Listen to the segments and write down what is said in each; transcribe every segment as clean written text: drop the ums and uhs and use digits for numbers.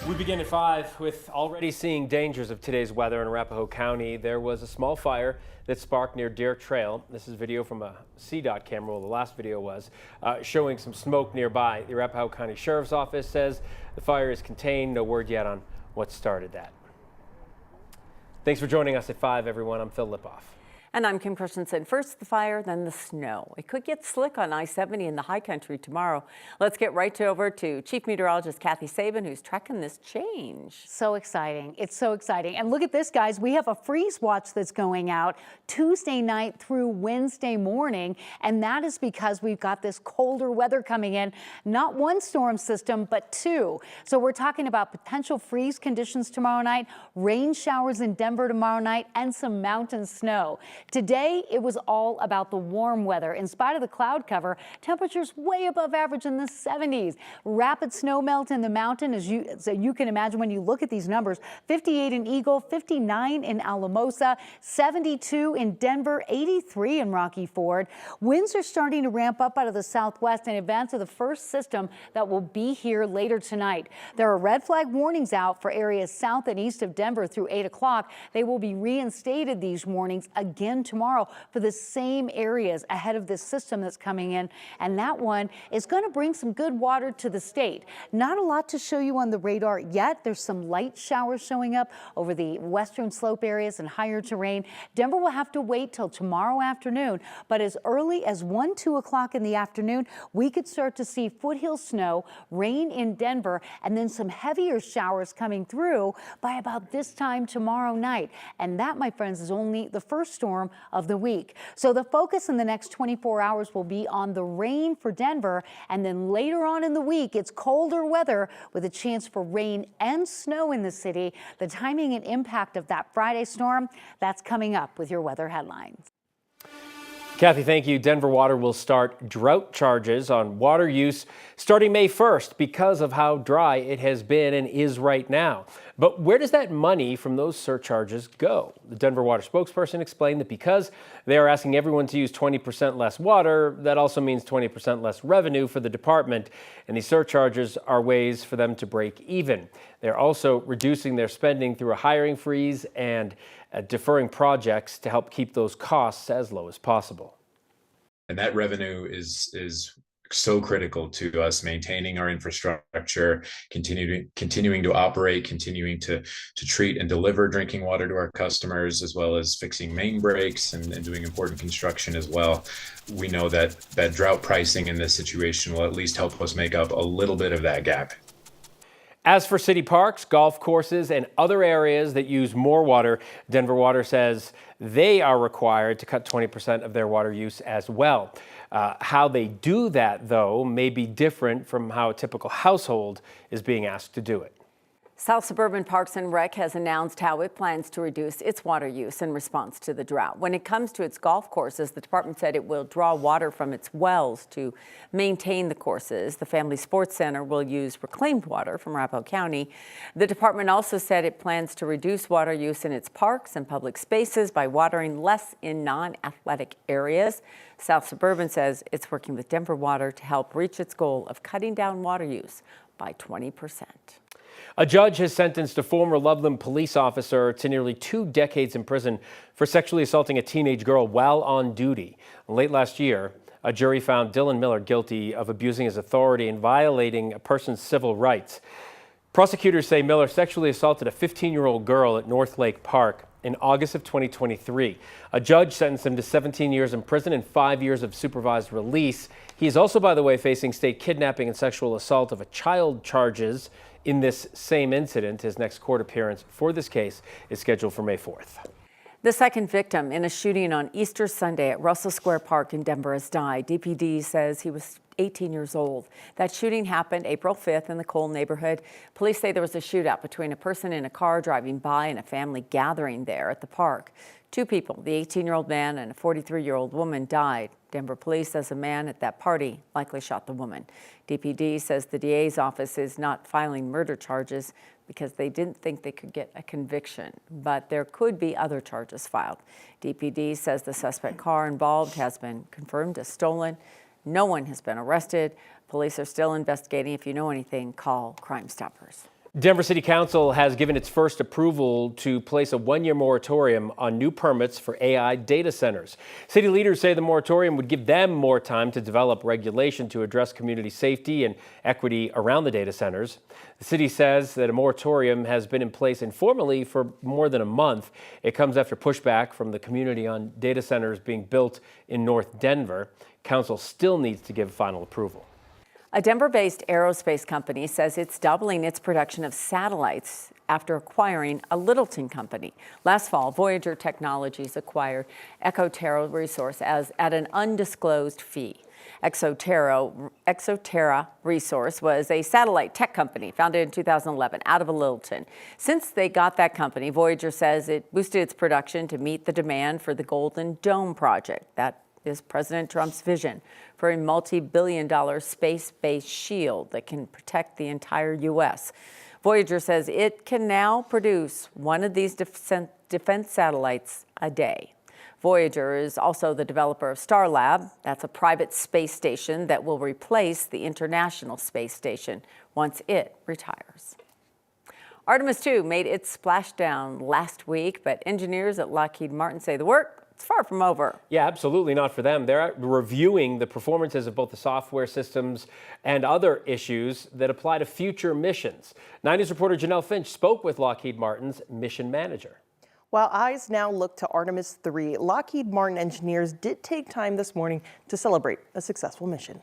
We begin at 5 with already seeing dangers of today's weather in Arapahoe County. There was a small fire that sparked near Deer Trail. This is video from a CDOT camera, well, the last video was, showing some smoke nearby. The Arapahoe County Sheriff's Office says the fire is contained. No word yet on what started that. Thanks for joining us at 5, everyone. I'm Phil Lipoff. And I'm Kim Christensen. First the fire, then the snow. It could get slick on I-70 in the high country tomorrow. Let's get over to Chief Meteorologist Kathy Sabin, who's tracking this change. So exciting. It's so exciting. And look at this, guys. We have a freeze watch that's going out Tuesday night through Wednesday morning. And that is because we've got this colder weather coming in. Not one storm system, but two. So we're talking about potential freeze conditions tomorrow night, rain showers in Denver tomorrow night, and some mountain snow. Today, it was all about the warm weather. In spite of the cloud cover, temperatures way above average in the 70s. Rapid snow melt in the mountain, as you can imagine when you look at these numbers. 58 in Eagle, 59 in Alamosa, 72 in Denver, 83 in Rocky Ford. Winds are starting to ramp up out of the southwest in advance of the first system that will be here later tonight. There are red flag warnings out for areas south and east of Denver through 8 o'clock. They will be reinstated these mornings again tomorrow for the same areas ahead of this system that's coming in, and that one is going to bring some good water to the state. Not a lot to show you on the radar yet. There's some light showers showing up over the western slope areas and higher terrain. Denver will have to wait till tomorrow afternoon, but as early as 1-2 o'clock in the afternoon, we could start to see foothill snow, rain in Denver, and then some heavier showers coming through by about this time tomorrow night. And that, my friends, is only the first storm of the week. So the focus in the next 24 hours will be on the rain for Denver, and then later on in the week, it's colder weather with a chance for rain and snow in the city. The timing and impact of that Friday storm, that's coming up with your weather headlines. Kathy, thank you. Denver Water will start drought charges on water use starting May 1st because of how dry it has been and is right now. But where does that money from those surcharges go? The Denver Water spokesperson explained that because they are asking everyone to use 20% less water, that also means 20% less revenue for the department. And these surcharges are ways for them to break even. They're also reducing their spending through a hiring freeze and deferring projects to help keep those costs as low as possible. And that revenue is so critical to us maintaining our infrastructure, continuing to operate, continuing to treat and deliver drinking water to our customers, as well as fixing main breaks and doing important construction as well. We know that drought pricing in this situation will at least help us make up a little bit of that gap. As for city parks, golf courses, and other areas that use more water, Denver Water says they are required to cut 20% of their water use as well. How they do that, though, may be different from how a typical household is being asked to do it. South Suburban Parks and Rec has announced how it plans to reduce its water use in response to the drought. When it comes to its golf courses, the department said it will draw water from its wells to maintain the courses. The Family Sports Center will use reclaimed water from Arapahoe County. The department also said it plans to reduce water use in its parks and public spaces by watering less in non-athletic areas. South Suburban says it's working with Denver Water to help reach its goal of cutting down water use by 20%. A judge has sentenced a former Loveland police officer to nearly 2 decades in prison for sexually assaulting a teenage girl while on duty. Late last year, a jury found Dylan Miller guilty of abusing his authority and violating a person's civil rights. Prosecutors say Miller sexually assaulted a 15-year-old girl at North Lake Park in August of 2023. A judge sentenced him to 17 years in prison and 5 years of supervised release. He is also, by the way, facing state kidnapping and sexual assault of a child charges in this same incident. His next court appearance for this case is scheduled for May 4th. The second victim in a shooting on Easter Sunday at Russell Square Park in Denver has died. DPD says he was 18 years old. That shooting happened April 5th in the Cole neighborhood. Police say there was a shootout between a person in a car driving by and a family gathering there at the park. 2 people, the 18-year-old man and a 43-year-old woman, died. Denver police says a man at that party likely shot the woman. DPD says the DA's office is not filing murder charges because they didn't think they could get a conviction, but there could be other charges filed. DPD says the suspect car involved has been confirmed as stolen. No one has been arrested. Police are still investigating. If you know anything, call Crime Stoppers. Denver City Council has given its first approval to place a one-year moratorium on new permits for AI data centers. City leaders say the moratorium would give them more time to develop regulation to address community safety and equity around the data centers. The city says that a moratorium has been in place informally for more than a month. It comes after pushback from the community on data centers being built in North Denver. Council still needs to give final approval. A Denver-based aerospace company says it's doubling its production of satellites after acquiring a Littleton company. Last fall, Voyager Technologies acquired ExoTerra Resource at an undisclosed fee. ExoTerra Resource was a satellite tech company founded in 2011 out of Littleton. Since they got that company, Voyager says it boosted its production to meet the demand for the Golden Dome project. That is President Trump's vision for a multi-billion-dollar space-based shield that can protect the entire U.S. Voyager says it can now produce one of these defense satellites a day. Voyager is also the developer of Starlab. That's a private space station that will replace the International Space Station once it retires. Artemis 2 made its splashdown last week, but engineers at Lockheed Martin say the work it's far from over. Yeah, absolutely not for them. They're reviewing the performances of both the software systems and other issues that apply to future missions. 9 News reporter Janelle Finch spoke with Lockheed Martin's mission manager. While eyes now look to Artemis 3, Lockheed Martin engineers did take time this morning to celebrate a successful mission.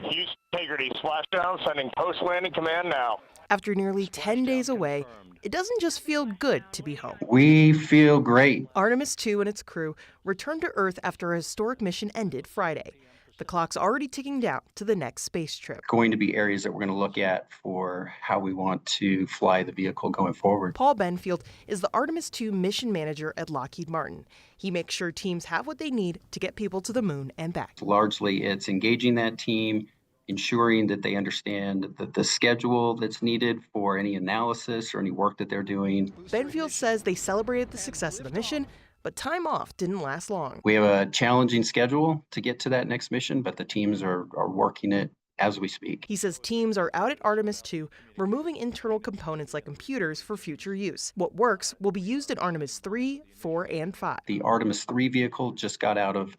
Houston Integrity splashdown, sending post-landing command now. After nearly 10 days away, it doesn't just feel good to be home. We feel great. Artemis 2 and its crew returned to Earth after a historic mission ended Friday. The clock's already ticking down to the next space trip. Going to be areas that we're going to look at for how we want to fly the vehicle going forward. Paul Benfield is the Artemis 2 mission manager at Lockheed Martin. He makes sure teams have what they need to get people to the moon and back. Largely, it's engaging that team, ensuring that they understand the schedule that's needed for any analysis or any work that they're doing. Benfield says they celebrated the success of the mission, but time off didn't last long. We have a challenging schedule to get to that next mission, but the teams are working it as we speak. He says teams are out at Artemis 2 removing internal components like computers for future use. What works will be used in Artemis 3, 4, and 5. The Artemis 3 vehicle just got out of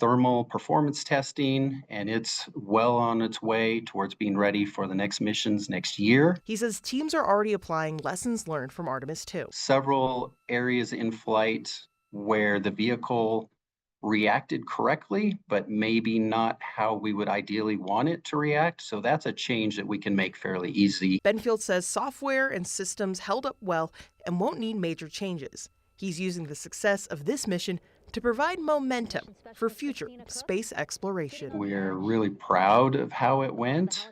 thermal performance testing, and it's well on its way towards being ready for the next missions next year. He says teams are already applying lessons learned from Artemis 2. Several areas in flight where the vehicle reacted correctly, but maybe not how we would ideally want it to react. So that's a change that we can make fairly easy. Benfield says software and systems held up well and won't need major changes. He's using the success of this mission to provide momentum for future space exploration. We're really proud of how it went.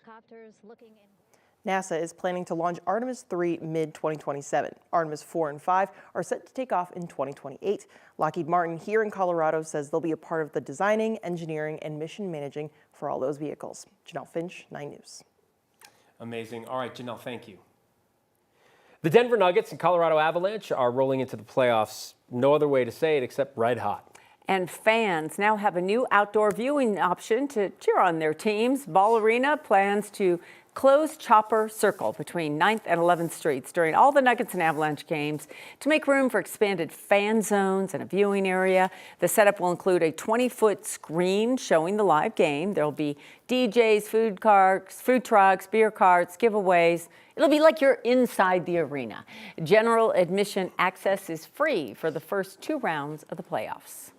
NASA is planning to launch Artemis 3 mid-2027. Artemis 4 and 5 are set to take off in 2028. Lockheed Martin here in Colorado says they'll be a part of the designing, engineering, and mission managing for all those vehicles. Janelle Finch, 9 News. Amazing. All right, Janelle, thank you. The Denver Nuggets and Colorado Avalanche are rolling into the playoffs. No other way to say it except red hot. And fans now have a new outdoor viewing option to cheer on their teams. Ball Arena plans to close Chopper Circle between 9th and 11th Streets during all the Nuggets and Avalanche games to make room for expanded fan zones and a viewing area. The setup will include a 20-foot screen showing the live game. There'll be DJs, food trucks, beer carts, giveaways. It'll be like you're inside the arena. General admission access is free for the first 2 rounds of the playoffs.